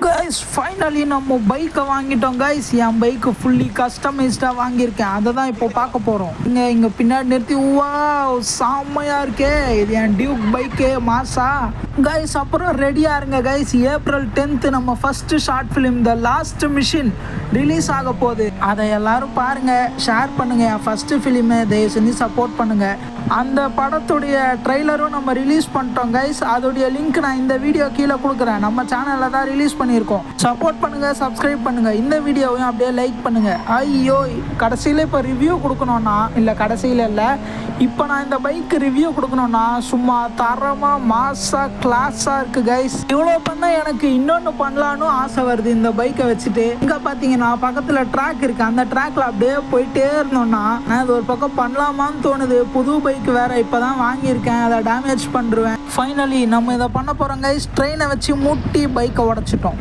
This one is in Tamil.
கைஸ் ஃபைனலி நம்ம பைக்கை வாங்கிட்டோம் கைஸ். என் பைக்கு ஃபுல்லி கஸ்டமைஸ்டாக வாங்கியிருக்கேன். அதை தான் இப்போ பார்க்க போகிறோம். இங்கே பின்னாடி நிறுத்தி வா செம்மையாக இருக்கே, இது என் டியூக் பைக்கு மாசா கைஸ். அப்புறம் ரெடியாக இருங்க கைஸ். ஏப்ரல் 10th நம்ம first short film the last machine release ஆக போகுது. அதை எல்லாரும் பாருங்கள், ஷேர் பண்ணுங்கள். என் ஃபஸ்ட்டு ஃபிலிமை தயவு செஞ்சு சப்போர்ட் பண்ணுங்கள். அந்த படத்துடைய ட்ரெய்லரும் நம்ம ரிலீஸ் பண்ணிட்டோம் கைஸ். அதோடைய லிங்க் நான் இந்த வீடியோ கீழே கொடுக்குறேன். நம்ம சேனலில் தான் ரிலீஸ் பண்ணியிருக்கோம். சப்போர்ட் பண்ணுங்கள், சப்ஸ்கிரைப் பண்ணுங்கள். இந்த வீடியோவையும் அப்படியே லைக் பண்ணுங்கள். ஐயோ, கடைசியில் இப்போ ரிவ்யூ கொடுக்கணும்னா இல்லை, கடைசியில் இல்லை, இப்போ நான் இந்த பைக்கு ரிவ்யூ கொடுக்கணும்னா சும்மா தரமாக மாஸாக கிளாஸாக இருக்குது கைஸ். இவ்வளோ பண்ணால் எனக்கு இன்னொன்று பண்ணலான்னு ஆசை வருது இந்த பைக்கை வச்சுட்டு. இங்கே பார்த்தீங்கன்னா பக்கத்தில் ட்ராக் இருக்குது. அந்த ட்ராக்கில் அப்படியே போயிட்டே இருந்தோம்னா நான் இது ஒரு பக்கம் பண்ணலாமான்னு தோணுது. புது பைக் வேற இப்பதான் வாங்கியிருக்கேன், அதை டேமேஜ் பண்ணிடுவேன். ஃபைனலி நம்ம இதை பண்ண போறோம் கைஸ். ட்ரெயினை வச்சு முட்டி பைக்கை உடைச்சிட்டோம்.